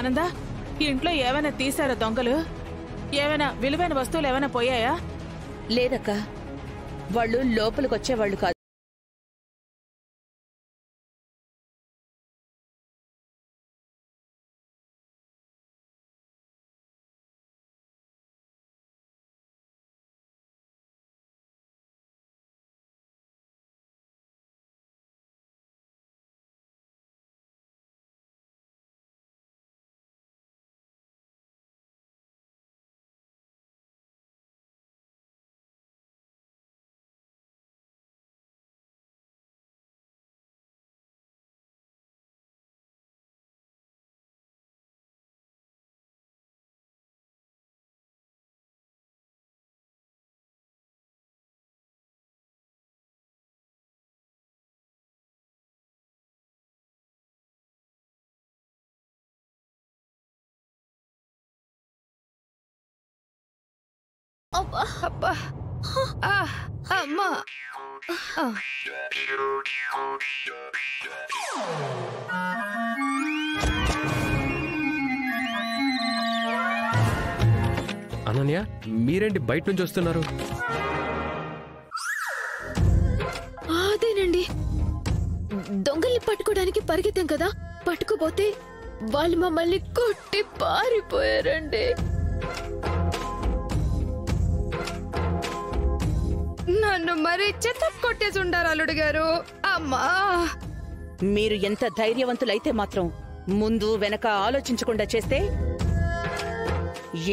ఆనంద, ఇంట్లో ఏమైనా తీశారా దొంగలు? ఏమైనా విలువైన వస్తువులు ఏమైనా పోయాయా? లేదక్క, వాళ్ళు లోపలికొచ్చేవాళ్ళు కాదు. అబ్బా అబ్బా అమ్మా. అనన్య, మీరేంటి బయట నుంచి వస్తున్నారు? అదేనండి, దొంగల్ని పట్టుకోవడానికి పరిగెత్తాం కదా, పట్టుకోపోతే వాళ్ళు మమ్మల్ని కొట్టి పారిపోయారండి. నన్ను మరి చెత్త కొట్టేసి ఉండారు అల్లుడు గారు. అమ్మా, మీరు ఎంత ధైర్యవంతులైతే మాత్రం ముందు వెనక ఆలోచించకుండా చేస్తే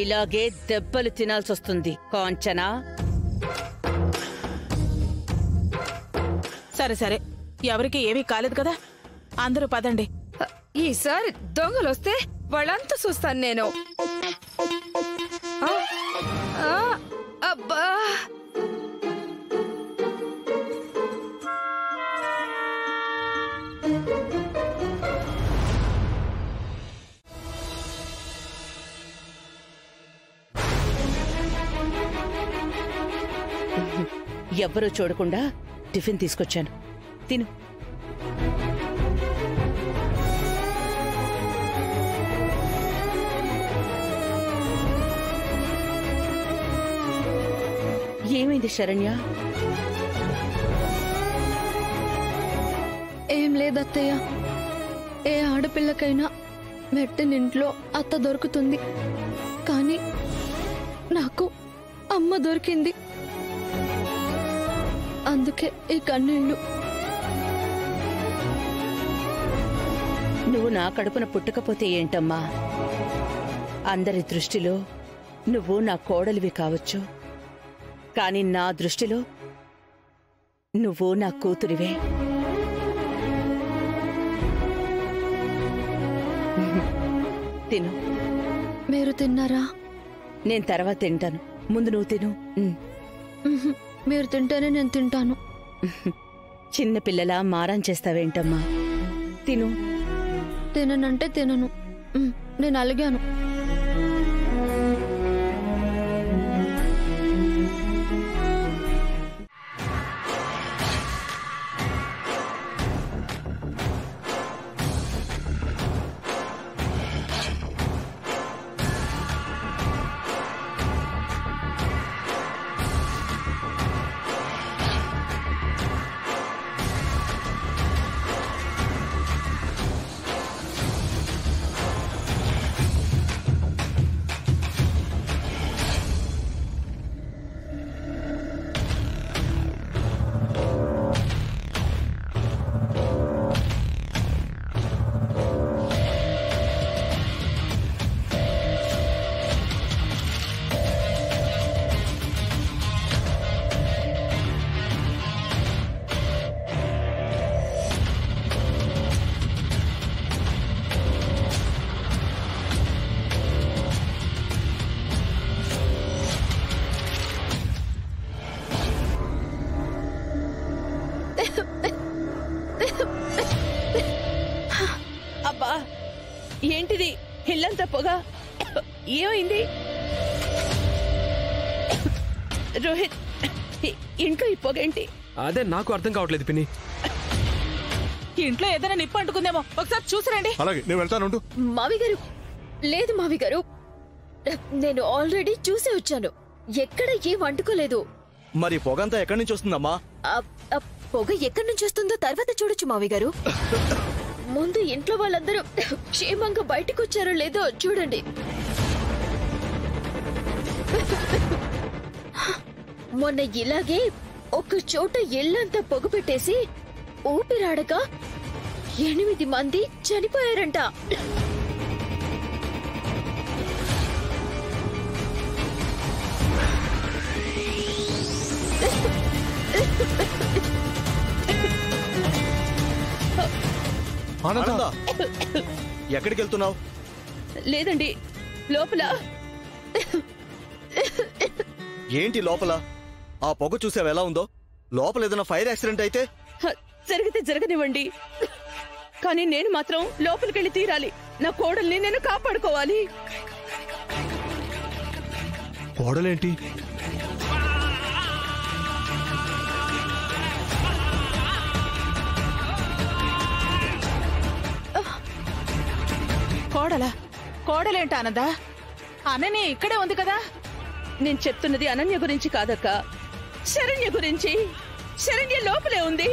ఇలాగే దెబ్బలు తినాల్సొస్తుంది కాంచనా. సరే సరే, ఎవరికి ఏమీ కాలేదు కదా, అందరూ పదండి. ఈసారి దొంగలు వస్తే వాళ్ళంతా చూస్తాను నేను. అబ్బా, ఎవ్వరూ చూడకుండా టిఫిన్ తీసుకొచ్చాను, తిను. ఏమైంది శరణ్య? ఏం లేదత్తయ్య, ఏ ఆడపిల్లకైనా వెట్టనింట్లో అత్త దొరుకుతుంది, కానీ నాకు అమ్మ దొరికింది, అందుకే ఈ కన్నీళ్ళు. నువ్వు నా కడుపున పుట్టకపోతే ఏంటమ్మా, అందరి దృష్టిలో నువ్వు నా కోడలివి కావచ్చు, కాని నా దృష్టిలో నువ్వు నా కూతురివే. తిను. మీరు తిన్నారా? నేను తర్వాత తింటాను, ముందు నువ్వు తిను. మీరు తింటేనే నేను తింటాను. చిన్నపిల్లలా మారం చేస్తావేంటమ్మా, తిను. తిననంటే తినను, నేను అలిగాను. అబ్బా, ఏంటిది ఇల్లంతా పొగ? ఏమైంది రోహిత్? ఇంట్లో ఈ పొగేంటి? అదే నాకు అర్థం కావట్లేదు పిన్ని. ఇంట్లో ఏదైనా నిప్పు అంటుకుందేమో, ఒకసారి చూసిరండి. అలాగే, నేను వెళ్తాను. మావి గారు, లేదు మావి గారు, నేను ఆల్రెడీ చూసే వచ్చాను. ఎక్కడ ఏం అంటుకోలేదు. మరి పొగంతా ఎక్కడి నుంచి వస్తుందమ్మా? పొగ ఎక్కడి నుంచి వస్తుందో తర్వాత చూడొచ్చు మావి గారు. ముందు ఇంట్లో వాళ్ళందరూ క్షేమంగా బయటకు వచ్చారో లేదో చూడండి. మొన్న ఇలాగే ఒక చోట ఇల్లంతా పొగ పెట్టేసి ఊపిరాడక 8 మంది చనిపోయారంట. ఆనంద, ఎక్కడికి వెళ్తున్నావు? లేదండి, లోపల. ఏంటి లోపల? ఆ పొగ చూసావు ఎలా ఉందో? లోపల ఏదైనా ఫైర్ యాక్సిడెంట్ అయితే? జరిగితే జరగనివ్వండి, కానీ నేను మాత్రం లోపలికెళ్ళి తీరాలి. నా కోడల్ని నేను కాపాడుకోవాలి. కోడలేంటి? కోడలేంట ఆనందా? అనన్య ఇక్కడే ఉంది కదా. నేను చెప్తున్నది అనన్య గురించి కాదక్క, శరణ్య గురించి. శరణ్య లోపలే ఉంది.